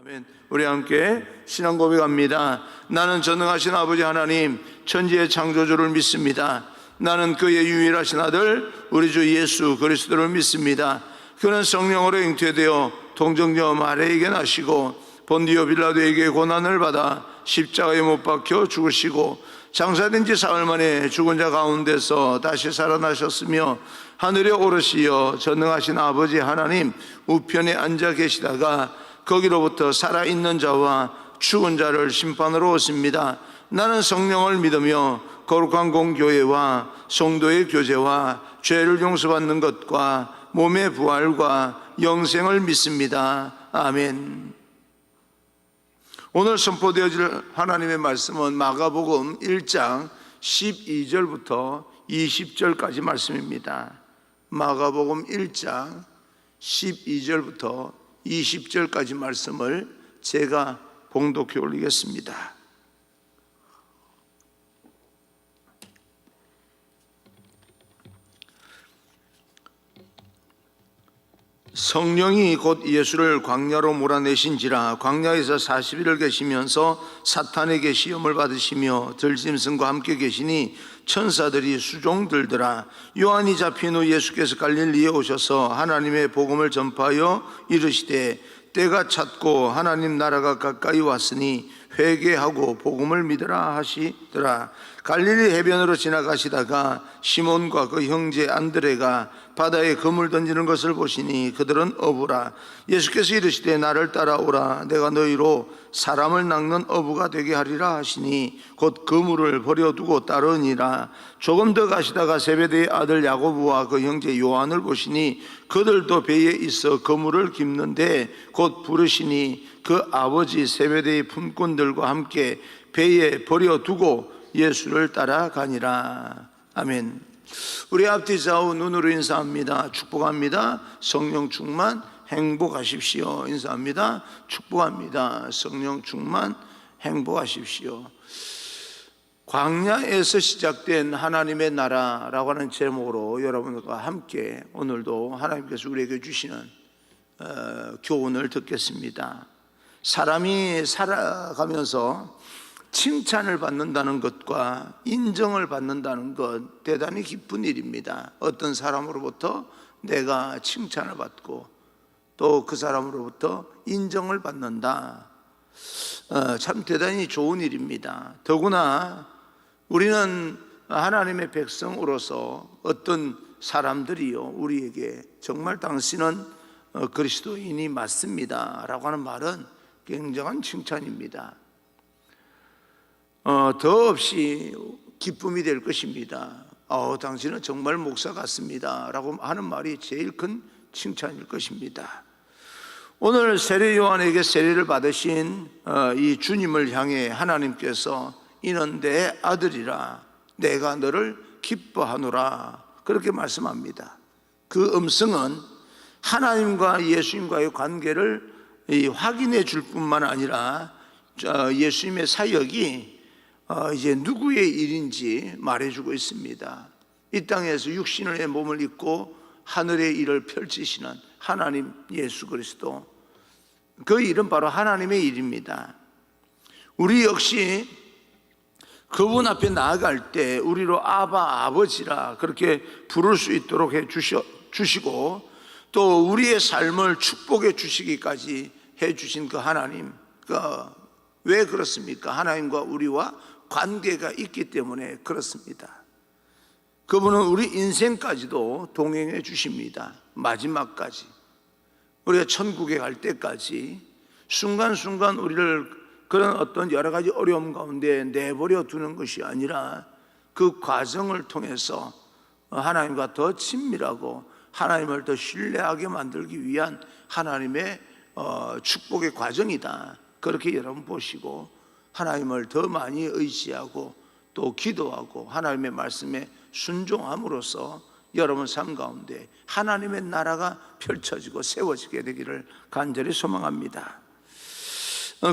아멘. 우리 함께 신앙 고백합니다. 나는 전능하신 아버지 하나님, 천지의 창조주를 믿습니다. 나는 그의 유일하신 아들 우리 주 예수 그리스도를 믿습니다. 그는 성령으로 잉태되어 동정녀 마리아에게 나시고 본디오 빌라도에게 고난을 받아 십자가에 못 박혀 죽으시고 장사된 지 사흘 만에 죽은 자 가운데서 다시 살아나셨으며 하늘에 오르시어 전능하신 아버지 하나님 우편에 앉아 계시다가 거기로부터 살아있는 자와 죽은 자를 심판으로 오십니다. 나는 성령을 믿으며 거룩한 공교회와 성도의 교제와 죄를 용서받는 것과 몸의 부활과 영생을 믿습니다. 아멘. 오늘 선포되어질 하나님의 말씀은 마가복음 1장 12절부터 20절까지 말씀입니다. 마가복음 1장 12절부터 20절까지 말씀을 제가 봉독해 올리겠습니다. 성령이 곧 예수를 광야로 몰아내신지라 광야에서 40일을 계시면서 사탄에게 시험을 받으시며 들짐승과 함께 계시니 천사들이 수종 들더라. 요한이 잡힌 후 예수께서 갈릴리에 오셔서 하나님의 복음을 전파하여 이르시되 때가 찼고 하나님 나라가 가까이 왔으니 회개하고 복음을 믿으라 하시더라. 갈릴리 해변으로 지나가시다가 시몬과 그 형제 안드레가 바다에 그물 던지는 것을 보시니 그들은 어부라. 예수께서 이르시되 나를 따라오라. 내가 너희로 사람을 낚는 어부가 되게 하리라 하시니 곧 그물을 버려두고 따르니라. 조금 더 가시다가 세베대의 아들 야고보와 그 형제 요한을 보시니 그들도 배에 있어 그물을 깁는데 곧 부르시니 그 아버지 세베대의 품꾼들과 함께 배에 버려두고 예수를 따라가니라. 아멘. 우리 앞뒤 좌우 눈으로 인사합니다. 축복합니다. 성령 충만 행복하십시오. 인사합니다. 축복합니다. 성령 충만 행복하십시오. 광야에서 시작된 하나님의 나라라고 하는 제목으로 여러분과 함께 오늘도 하나님께서 우리에게 주시는 교훈을 듣겠습니다. 사람이 살아가면서 칭찬을 받는다는 것과 인정을 받는다는 것 대단히 기쁜 일입니다. 어떤 사람으로부터 내가 칭찬을 받고 또 그 사람으로부터 인정을 받는다. 참 대단히 좋은 일입니다. 더구나 우리는 하나님의 백성으로서 어떤 사람들이요 우리에게 정말 당신은 그리스도인이 맞습니다 라고 하는 말은 굉장한 칭찬입니다. 더없이 기쁨이 될 것입니다. 당신은 정말 목사 같습니다 라고 하는 말이 제일 큰 칭찬일 것입니다. 오늘 세례 요한에게 세례를 받으신 이 주님을 향해 하나님께서 이는 내 아들이라 내가 너를 기뻐하노라 그렇게 말씀합니다. 그 음성은 하나님과 예수님과의 관계를 확인해 줄 뿐만 아니라 예수님의 사역이 이제 누구의 일인지 말해주고 있습니다. 이 땅에서 육신의 몸을 입고 하늘의 일을 펼치시는 하나님 예수 그리스도, 그 일은 바로 하나님의 일입니다. 우리 역시 그분 앞에 나아갈 때 우리로 아바 아버지라 그렇게 부를 수 있도록 해 주시고 또 우리의 삶을 축복해 주시기까지 해 주신 그 하나님, 왜 그렇습니까? 하나님과 우리와 관계가 있기 때문에 그렇습니다. 그분은 우리 인생까지도 동행해 주십니다. 마지막까지 우리가 천국에 갈 때까지 순간순간 우리를 그런 어떤 여러 가지 어려움 가운데 내버려 두는 것이 아니라 그 과정을 통해서 하나님과 더 친밀하고 하나님을 더 신뢰하게 만들기 위한 하나님의 축복의 과정이다. 그렇게 여러분 보시고 하나님을 더 많이 의지하고 또 기도하고 하나님의 말씀에 순종함으로써 여러분 삶 가운데 하나님의 나라가 펼쳐지고 세워지게 되기를 간절히 소망합니다.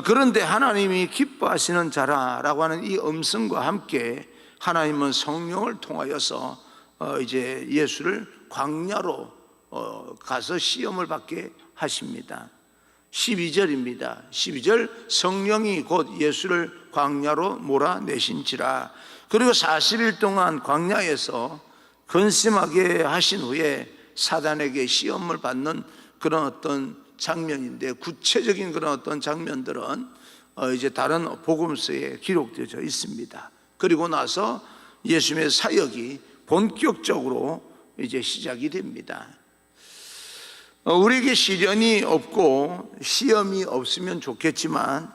그런데 하나님이 기뻐하시는 자라라고 하는 이 음성과 함께 하나님은 성령을 통하여서 이제 예수를 광야로 가서 시험을 받게 하십니다. 12절입니다. 12절, 성령이 곧 예수를 광야로 몰아내신지라. 그리고 40일 동안 광야에서 근심하게 하신 후에 사단에게 시험을 받는 그런 어떤 장면인데, 구체적인 그런 어떤 장면들은 이제 다른 복음서에 기록되어 있습니다. 그리고 나서 예수님의 사역이 본격적으로 이제 시작이 됩니다. 우리에게 시련이 없고 시험이 없으면 좋겠지만,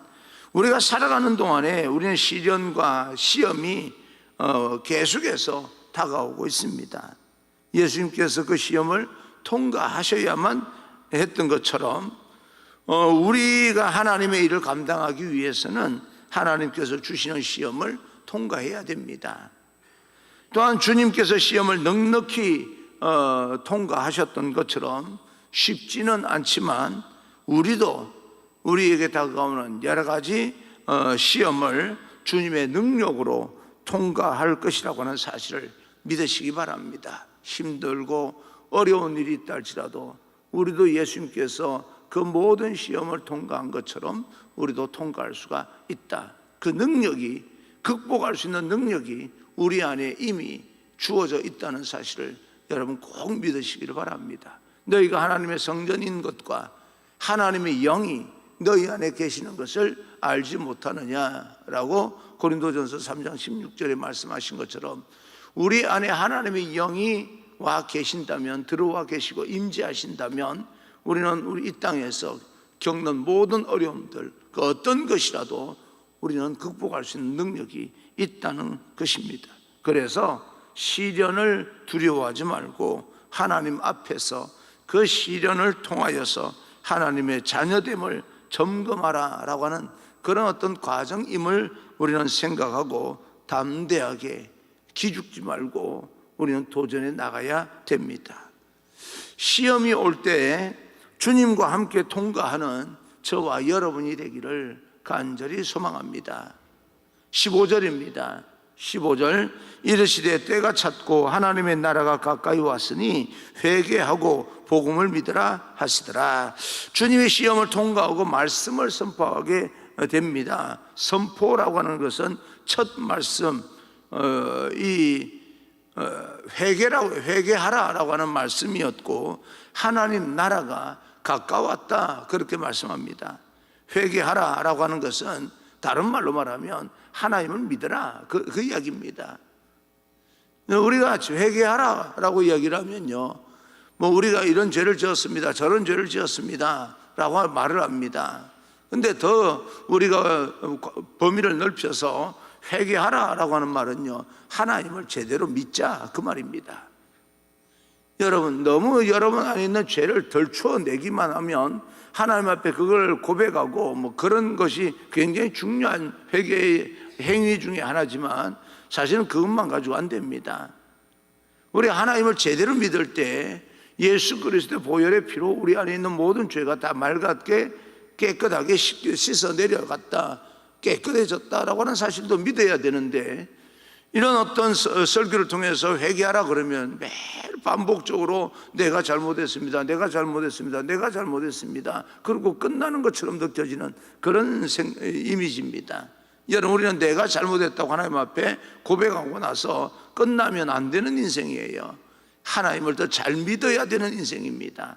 우리가 살아가는 동안에 우리는 시련과 시험이 계속해서 다가오고 있습니다. 예수님께서 그 시험을 통과하셔야만 했던 것처럼 우리가 하나님의 일을 감당하기 위해서는 하나님께서 주시는 시험을 통과해야 됩니다. 또한 주님께서 시험을 넉넉히 통과하셨던 것처럼 쉽지는 않지만, 우리도 우리에게 다가오는 여러 가지 시험을 주님의 능력으로 통과할 것이라고 하는 사실을 믿으시기 바랍니다. 힘들고 어려운 일이 있다 할지라도 우리도 예수님께서 그 모든 시험을 통과한 것처럼 우리도 통과할 수가 있다. 그 능력이, 극복할 수 있는 능력이 우리 안에 이미 주어져 있다는 사실을 여러분 꼭 믿으시기를 바랍니다. 너희가 하나님의 성전인 것과 하나님의 영이 너희 안에 계시는 것을 알지 못하느냐라고 고린도전서 3장 16절에 말씀하신 것처럼, 우리 안에 하나님의 영이 와 계신다면, 들어와 계시고 임재하신다면, 우리는 우리 이 땅에서 겪는 모든 어려움들, 그 어떤 것이라도 우리는 극복할 수 있는 능력이 있다는 것입니다. 그래서 시련을 두려워하지 말고 하나님 앞에서 그 시련을 통하여서 하나님의 자녀됨을 점검하라 라고 하는 그런 어떤 과정임을 우리는 생각하고 담대하게 기죽지 말고 우리는 도전해 나가야 됩니다. 시험이 올 때 주님과 함께 통과하는 저와 여러분이 되기를 간절히 소망합니다. 15절입니다. 15절, 이르시되 때가 찼고 하나님의 나라가 가까이 왔으니 회개하고 복음을 믿으라 하시더라. 주님의 시험을 통과하고 말씀을 선포하게 됩니다. 선포라고 하는 것은 첫 말씀, 회개하라라고 하는 말씀이었고, 하나님 나라가 가까웠다 그렇게 말씀합니다. 회개하라라고 하는 것은 다른 말로 말하면 하나님을 믿으라 그 이야기입니다. 우리가 회개하라라고 이야기를 하면요, 뭐 우리가 이런 죄를 지었습니다, 저런 죄를 지었습니다 라고 말을 합니다. 근데 더 우리가 범위를 넓혀서 회개하라라고 하는 말은요, 하나님을 제대로 믿자 그 말입니다. 여러분, 너무 여러분 안에 있는 죄를 덜추어내기만 하면 하나님 앞에 그걸 고백하고 뭐 그런 것이 굉장히 중요한 회개의 행위 중에 하나지만, 사실은 그것만 가지고 안 됩니다. 우리 하나님을 제대로 믿을 때 예수 그리스도의 보혈의 피로 우리 안에 있는 모든 죄가 다 맑게 깨끗하게 씻어 내려갔다, 깨끗해졌다라고 하는 사실도 믿어야 되는데, 이런 어떤 설교를 통해서 회개하라 그러면 매일 반복적으로 내가 잘못했습니다, 내가 잘못했습니다, 내가 잘못했습니다, 그리고 끝나는 것처럼 느껴지는 그런 이미지입니다. 여러분, 우리는 내가 잘못했다고 하나님 앞에 고백하고 나서 끝나면 안 되는 인생이에요. 하나님을 더 잘 믿어야 되는 인생입니다.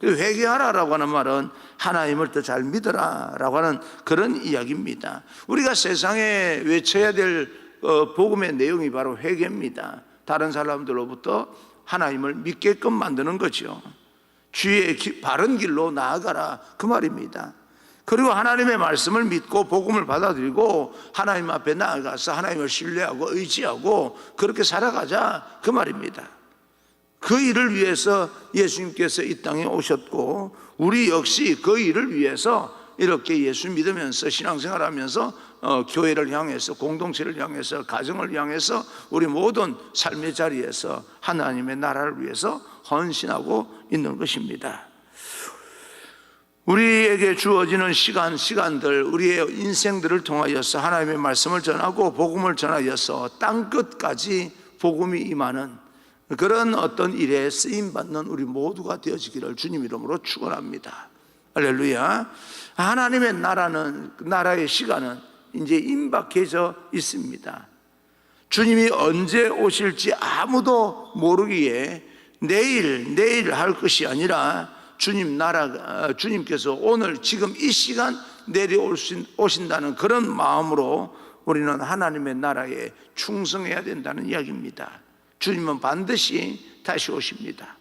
회개하라라고 하는 말은 하나님을 더 잘 믿어라라고 하는 그런 이야기입니다. 우리가 세상에 외쳐야 될 복음의 내용이 바로 회개입니다. 다른 사람들로부터 하나님을 믿게끔 만드는 거죠. 주의 바른 길로 나아가라 그 말입니다. 그리고 하나님의 말씀을 믿고 복음을 받아들이고 하나님 앞에 나아가서 하나님을 신뢰하고 의지하고 그렇게 살아가자 그 말입니다. 그 일을 위해서 예수님께서 이 땅에 오셨고, 우리 역시 그 일을 위해서 이렇게 예수 믿으면서 신앙생활하면서 교회를 향해서, 공동체를 향해서, 가정을 향해서 우리 모든 삶의 자리에서 하나님의 나라를 위해서 헌신하고 있는 것입니다. 우리에게 주어지는 시간들, 우리의 인생들을 통하여서 하나님의 말씀을 전하고 복음을 전하여서 땅끝까지 복음이 임하는 그런 어떤 일에 쓰임받는 우리 모두가 되어지기를 주님 이름으로 축원합니다. 할렐루야. 하나님의 나라의 시간은 이제 임박해져 있습니다. 주님이 언제 오실지 아무도 모르기에 내일 할 것이 아니라 주님께서 오늘 지금 이 시간 내려오신다는 그런 마음으로 우리는 하나님의 나라에 충성해야 된다는 이야기입니다. 주님은 반드시 다시 오십니다.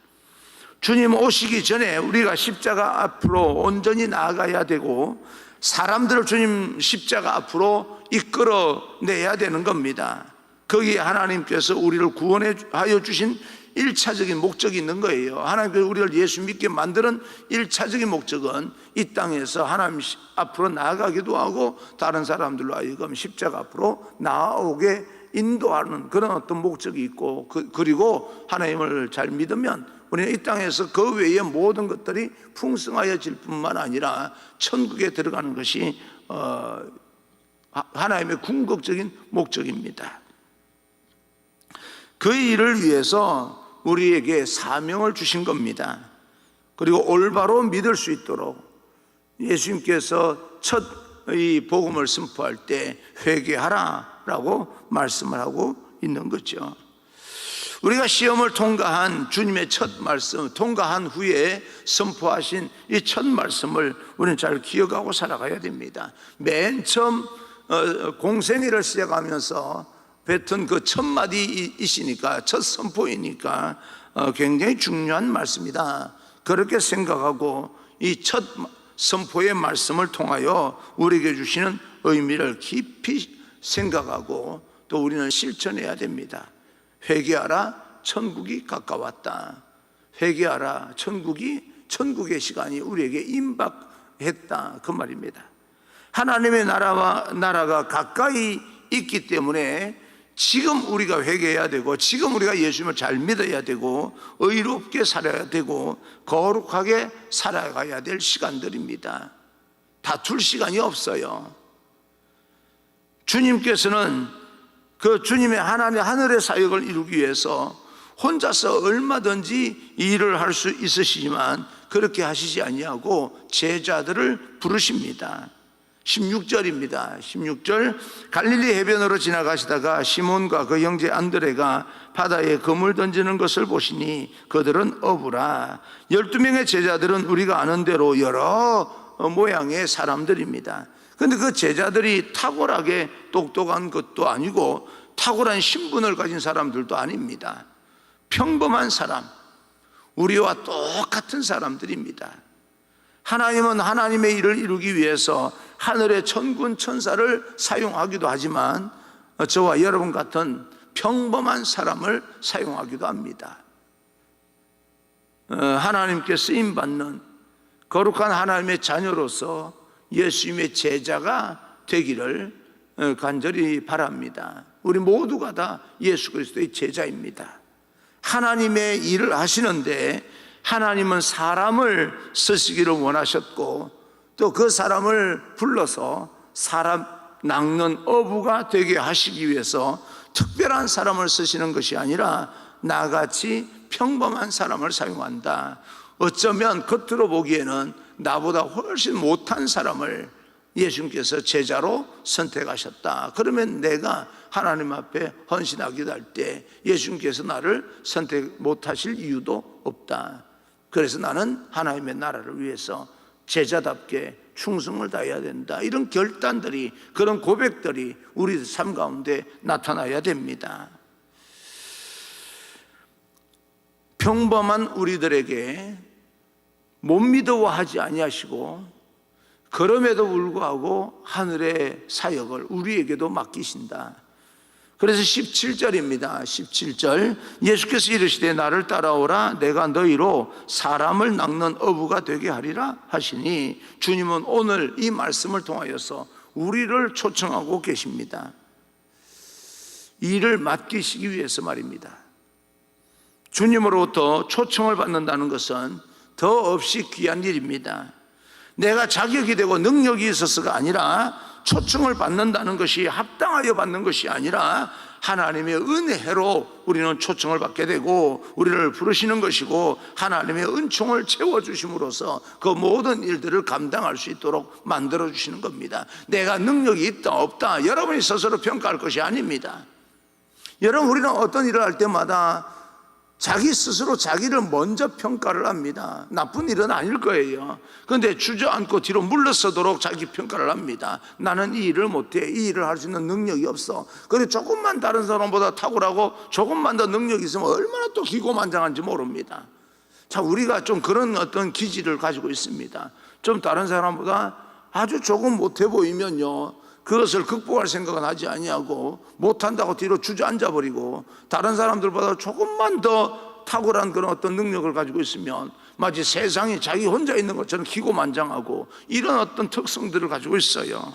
주님 오시기 전에 우리가 십자가 앞으로 온전히 나아가야 되고 사람들을 주님 십자가 앞으로 이끌어내야 되는 겁니다. 거기에 하나님께서 우리를 구원하여 주신 1차적인 목적이 있는 거예요. 하나님께서 우리를 예수 믿게 만드는 1차적인 목적은 이 땅에서 하나님 앞으로 나아가기도 하고 다른 사람들로 하여금 십자가 앞으로 나아오게 인도하는 그런 어떤 목적이 있고 그리고 하나님을 잘 믿으면 우리는 이 땅에서 그 외의 모든 것들이 풍성하여질 뿐만 아니라 천국에 들어가는 것이 하나님의 궁극적인 목적입니다. 그 일을 위해서 우리에게 사명을 주신 겁니다. 그리고 올바로 믿을 수 있도록 예수님께서 첫 이 복음을 선포할 때 회개하라라고 말씀을 하고 있는 거죠. 우리가 시험을 통과한 주님의 첫 말씀, 통과한 후에 선포하신 이 첫 말씀을 우리는 잘 기억하고 살아가야 됩니다. 맨 처음 공생애를 시작하면서 뱉은 그 첫 마디이시니까, 첫 선포이니까 굉장히 중요한 말씀이다. 그렇게 생각하고 이 첫 선포의 말씀을 통하여 우리에게 주시는 의미를 깊이 생각하고 또 우리는 실천해야 됩니다. 회개하라, 천국이 가까웠다. 회개하라, 천국의 시간이 우리에게 임박했다, 그 말입니다. 하나님의 나라가 가까이 있기 때문에 지금 우리가 회개해야 되고, 지금 우리가 예수님을 잘 믿어야 되고, 의롭게 살아야 되고, 거룩하게 살아가야 될 시간들입니다. 다툴 시간이 없어요. 주님께서는 그 주님의 하늘의 사역을 이루기 위해서 혼자서 얼마든지 일을 할 수 있으시지만 그렇게 하시지 아니하고 제자들을 부르십니다. 16절입니다. 16절, 갈릴리 해변으로 지나가시다가 시몬과 그 형제 안드레가 바다에 그물 던지는 것을 보시니 그들은 어부라. 12명의 제자들은 우리가 아는 대로 여러 모양의 사람들입니다. 그런데 그 제자들이 탁월하게 똑똑한 것도 아니고 탁월한 신분을 가진 사람들도 아닙니다. 평범한 사람, 우리와 똑같은 사람들입니다. 하나님은 하나님의 일을 이루기 위해서 하늘의 천군 천사를 사용하기도 하지만 저와 여러분 같은 평범한 사람을 사용하기도 합니다. 하나님께 쓰임받는 거룩한 하나님의 자녀로서 예수님의 제자가 되기를 간절히 바랍니다. 우리 모두가 다 예수 그리스도의 제자입니다. 하나님의 일을 하시는데 하나님은 사람을 쓰시기를 원하셨고 또 그 사람을 불러서 사람 낚는 어부가 되게 하시기 위해서 특별한 사람을 쓰시는 것이 아니라 나같이 평범한 사람을 사용한다. 어쩌면 겉으로 보기에는 나보다 훨씬 못한 사람을 예수님께서 제자로 선택하셨다. 그러면 내가 하나님 앞에 헌신하기도 할 때 예수님께서 나를 선택 못하실 이유도 없다. 그래서 나는 하나님의 나라를 위해서 제자답게 충성을 다해야 된다. 이런 결단들이, 그런 고백들이 우리 삶 가운데 나타나야 됩니다. 평범한 우리들에게 못 믿어하지 아니하시고 그럼에도 불구하고 하늘의 사역을 우리에게도 맡기신다. 그래서 17절입니다. 17절, 예수께서 이르시되 나를 따라오라. 내가 너희로 사람을 낚는 어부가 되게 하리라 하시니, 주님은 오늘 이 말씀을 통하여서 우리를 초청하고 계십니다. 일을 맡기시기 위해서 말입니다. 주님으로부터 초청을 받는다는 것은 더 없이 귀한 일입니다. 내가 자격이 되고 능력이 있어서가 아니라 초청을 받는다는 것이 합당하여 받는 것이 아니라 하나님의 은혜로 우리는 초청을 받게 되고 우리를 부르시는 것이고, 하나님의 은총을 채워주심으로써 그 모든 일들을 감당할 수 있도록 만들어주시는 겁니다. 내가 능력이 있다 없다 여러분이 스스로 평가할 것이 아닙니다. 여러분, 우리는 어떤 일을 할 때마다 자기 스스로 자기를 먼저 평가를 합니다. 나쁜 일은 아닐 거예요. 그런데 주저앉고 뒤로 물러서도록 자기 평가를 합니다. 나는 이 일을 못해, 이 일을 할 수 있는 능력이 없어. 그리고 조금만 다른 사람보다 탁월하고 조금만 더 능력이 있으면 얼마나 또 기고만장한지 모릅니다. 자, 우리가 좀 그런 어떤 기질을 가지고 있습니다. 좀 다른 사람보다 아주 조금 못해 보이면요, 그것을 극복할 생각은 하지 아니하고 못한다고 뒤로 주저앉아 버리고, 다른 사람들보다 조금만 더 탁월한 그런 어떤 능력을 가지고 있으면 마치 세상이 자기 혼자 있는 것처럼 기고만장하고 이런 어떤 특성들을 가지고 있어요.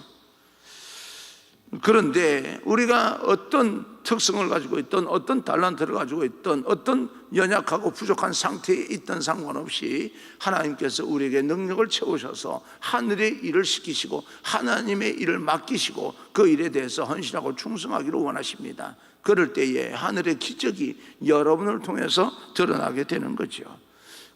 그런데 우리가 어떤 특성을 가지고 있든 어떤 달란트를 가지고 있든 어떤 연약하고 부족한 상태에 있든 상관없이 하나님께서 우리에게 능력을 채우셔서 하늘의 일을 시키시고 하나님의 일을 맡기시고 그 일에 대해서 헌신하고 충성하기를 원하십니다. 그럴 때에 하늘의 기적이 여러분을 통해서 드러나게 되는 거죠.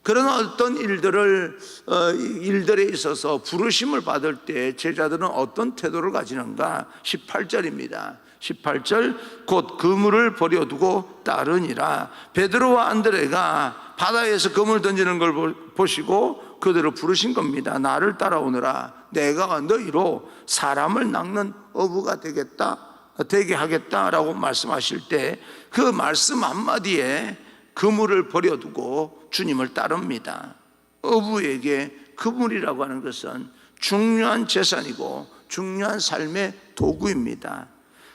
그런 어떤 일들에 있어서 부르심을 받을 때 제자들은 어떤 태도를 가지는가? 18절입니다. 18절, 곧 그물을 버려두고 따르니라. 베드로와 안드레가 바다에서 그물 던지는 걸 보시고 그들을 부르신 겁니다. 나를 따라오너라. 내가 너희로 사람을 낚는 어부가 되게 하겠다라고 말씀하실 때 그 말씀 한마디에 그물을 버려두고 주님을 따릅니다. 어부에게 그물이라고 하는 것은 중요한 재산이고 중요한 삶의 도구입니다.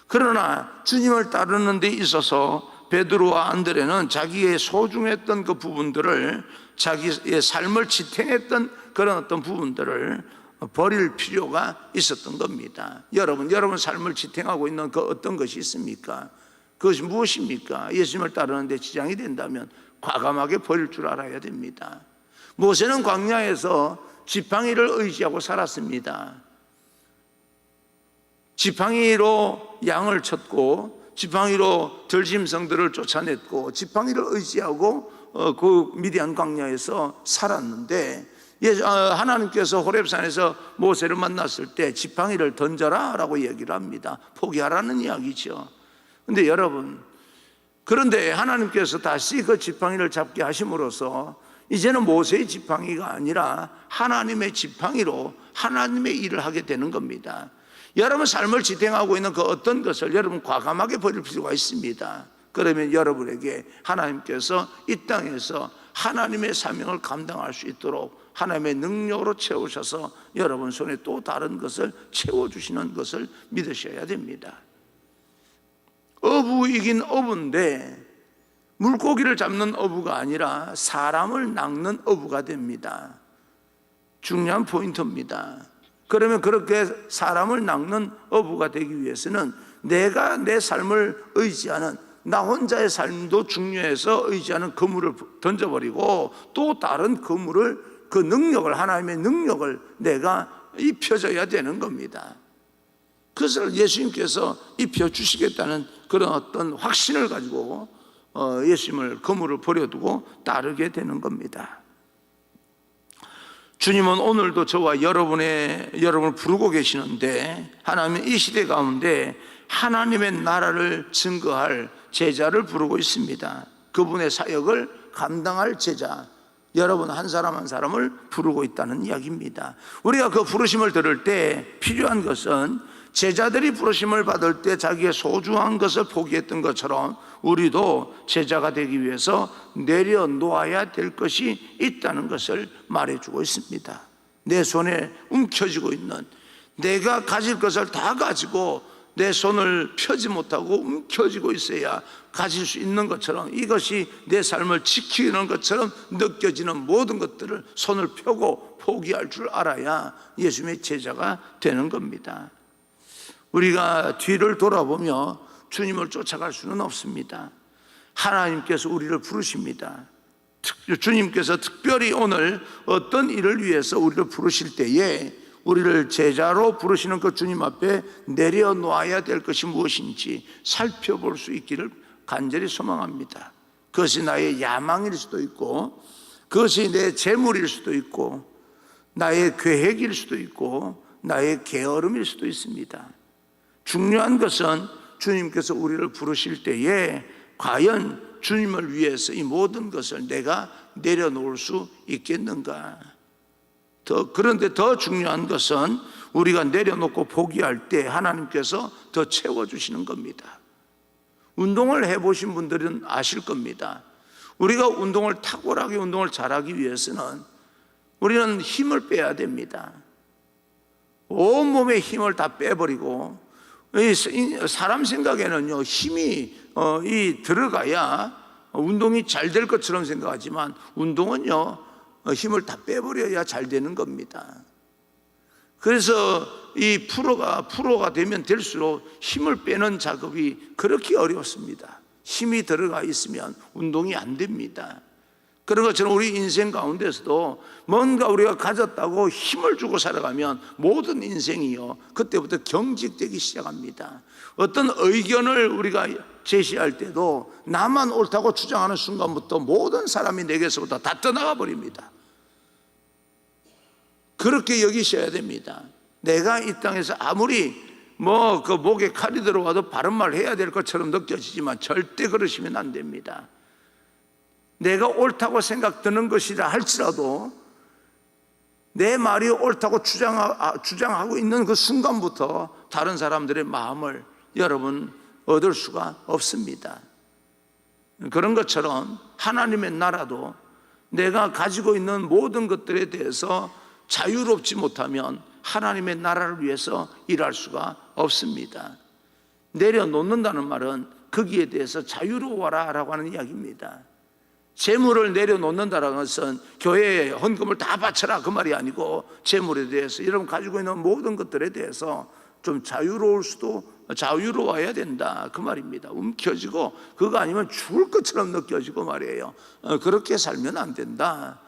그러나 주님을 따르는 데 있어서 베드로와 안드레는 자기의 소중했던 그 부분들을, 자기의 삶을 지탱했던 그런 어떤 부분들을 버릴 필요가 있었던 겁니다. 여러분 삶을 지탱하고 있는 그 어떤 것이 있습니까? 그것이 무엇입니까? 예수님을 따르는데 지장이 된다면 과감하게 버릴 줄 알아야 됩니다. 모세는 광야에서 지팡이를 의지하고 살았습니다. 지팡이로 양을 쳤고 지팡이로 들짐승들을 쫓아냈고 지팡이를 의지하고 그 미디안 광야에서 살았는데, 하나님께서 호렙산에서 모세를 만났을 때 지팡이를 던져라 라고 얘기를 합니다. 포기하라는 이야기죠. 근데 여러분, 그런데 하나님께서 다시 그 지팡이를 잡게 하심으로써 이제는 모세의 지팡이가 아니라 하나님의 지팡이로 하나님의 일을 하게 되는 겁니다. 여러분 삶을 지탱하고 있는 그 어떤 것을 여러분 과감하게 버릴 필요가 있습니다. 그러면 여러분에게 하나님께서 이 땅에서 하나님의 사명을 감당할 수 있도록 하나님의 능력으로 채우셔서 여러분 손에 또 다른 것을 채워주시는 것을 믿으셔야 됩니다. 어부이긴 어부인데 물고기를 잡는 어부가 아니라 사람을 낚는 어부가 됩니다. 중요한 포인트입니다. 그러면 그렇게 사람을 낚는 어부가 되기 위해서는 내가 내 삶을 의지하는, 나 혼자의 삶도 중요해서 의지하는 그물을 던져버리고 또 다른 그물을, 그 능력을, 하나님의 능력을 내가 입혀줘야 되는 겁니다. 그것을 예수님께서 입혀주시겠다는 그런 어떤 확신을 가지고 예수님을 그물을 버려두고 따르게 되는 겁니다. 주님은 오늘도 저와 여러분을 부르고 계시는데, 하나님은 이 시대 가운데 하나님의 나라를 증거할 제자를 부르고 있습니다. 그분의 사역을 감당할 제자, 여러분 한 사람 한 사람을 부르고 있다는 이야기입니다. 우리가 그 부르심을 들을 때 필요한 것은, 제자들이 부르심을 받을 때 자기의 소중한 것을 포기했던 것처럼 우리도 제자가 되기 위해서 내려놓아야 될 것이 있다는 것을 말해주고 있습니다. 내 손에 움켜쥐고 있는, 내가 가질 것을 다 가지고 내 손을 펴지 못하고 움켜쥐고 있어야 가질 수 있는 것처럼, 이것이 내 삶을 지키는 것처럼 느껴지는 모든 것들을 손을 펴고 포기할 줄 알아야 예수님의 제자가 되는 겁니다. 우리가 뒤를 돌아보며 주님을 쫓아갈 수는 없습니다. 하나님께서 우리를 부르십니다. 주님께서 특별히 오늘 어떤 일을 위해서 우리를 부르실 때에 우리를 제자로 부르시는 그 주님 앞에 내려놓아야 될 것이 무엇인지 살펴볼 수 있기를 간절히 소망합니다. 그것이 나의 야망일 수도 있고, 그것이 내 재물일 수도 있고, 나의 계획일 수도 있고, 나의 게으름일 수도 있습니다. 중요한 것은 주님께서 우리를 부르실 때에 과연 주님을 위해서 이 모든 것을 내가 내려놓을 수 있겠는가? 그런데 더 중요한 것은 우리가 내려놓고 포기할 때 하나님께서 더 채워주시는 겁니다. 운동을 해보신 분들은 아실 겁니다. 우리가 운동을 탁월하게 운동을 잘하기 위해서는 우리는 힘을 빼야 됩니다. 온몸의 힘을 다 빼버리고, 사람 생각에는요, 힘이 들어가야 운동이 잘 될 것처럼 생각하지만 운동은요, 힘을 다 빼버려야 잘 되는 겁니다. 그래서 이 프로가 되면 될수록 힘을 빼는 작업이 그렇게 어렵습니다. 힘이 들어가 있으면 운동이 안 됩니다. 그런 것처럼 우리 인생 가운데서도 뭔가 우리가 가졌다고 힘을 주고 살아가면 모든 인생이요, 그때부터 경직되기 시작합니다. 어떤 의견을 우리가 제시할 때도 나만 옳다고 주장하는 순간부터 모든 사람이 내게서부터 다 떠나가 버립니다. 그렇게 여기셔야 됩니다. 내가 이 땅에서 아무리 그 목에 칼이 들어와도 바른 말 해야 될 것처럼 느껴지지만 절대 그러시면 안 됩니다. 내가 옳다고 생각드는 것이라 할지라도 내 말이 옳다고 주장하고 있는 그 순간부터 다른 사람들의 마음을 여러분 얻을 수가 없습니다. 그런 것처럼 하나님의 나라도 내가 가지고 있는 모든 것들에 대해서 자유롭지 못하면 하나님의 나라를 위해서 일할 수가 없습니다. 내려놓는다는 말은 거기에 대해서 자유로워라 라고 하는 이야기입니다. 재물을 내려놓는다는 것은 교회에 헌금을 다 바쳐라 그 말이 아니고, 재물에 대해서 여러분 가지고 있는 모든 것들에 대해서 좀 자유로워야 된다 그 말입니다. 움켜쥐고 그거 아니면 죽을 것처럼 느껴지고 말이에요. 그렇게 살면 안 된다.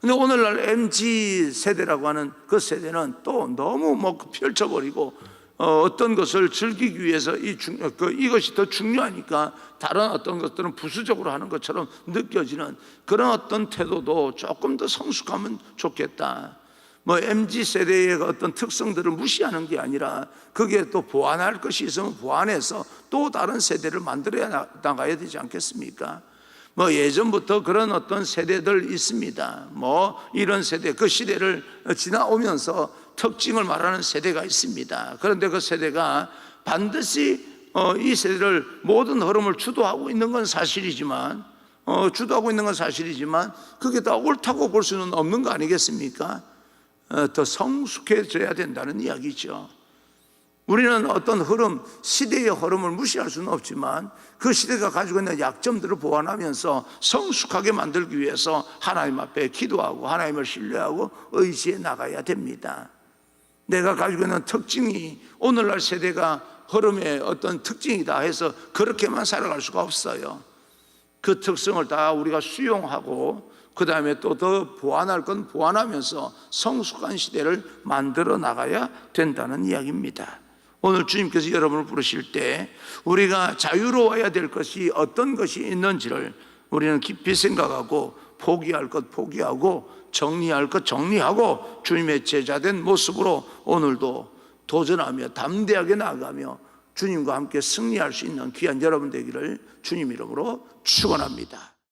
근데 오늘날 MZ 세대라고 하는 그 세대는 또 너무 펼쳐버리고 어떤 것을 즐기기 위해서 이것이 더 중요하니까 다른 어떤 것들은 부수적으로 하는 것처럼 느껴지는 그런 어떤 태도도 조금 더 성숙하면 좋겠다. MZ 세대의 어떤 특성들을 무시하는 게 아니라 거기에 또 보완할 것이 있으면 보완해서 또 다른 세대를 만들어 나가야 되지 않겠습니까? 예전부터 그런 어떤 세대들 있습니다. 이런 세대, 그 시대를 지나오면서 특징을 말하는 세대가 있습니다. 그런데 그 세대가 반드시 이 세대를 모든 흐름을 주도하고 있는 건 사실이지만 그게 다 옳다고 볼 수는 없는 거 아니겠습니까? 더 성숙해져야 된다는 이야기죠. 우리는 어떤 흐름, 시대의 흐름을 무시할 수는 없지만 그 시대가 가지고 있는 약점들을 보완하면서 성숙하게 만들기 위해서 하나님 앞에 기도하고 하나님을 신뢰하고 의지해 나가야 됩니다. 내가 가지고 있는 특징이 오늘날 세대가 흐름의 어떤 특징이다 해서 그렇게만 살아갈 수가 없어요. 그 특성을 다 우리가 수용하고 그 다음에 또 더 보완할 건 보완하면서 성숙한 시대를 만들어 나가야 된다는 이야기입니다. 오늘 주님께서 여러분을 부르실 때 우리가 자유로워야 될 것이 어떤 것이 있는지를 우리는 깊이 생각하고 포기할 것 포기하고 정리할 것 정리하고 주님의 제자된 모습으로 오늘도 도전하며 담대하게 나아가며 주님과 함께 승리할 수 있는 귀한 여러분 되기를 주님 이름으로 축원합니다.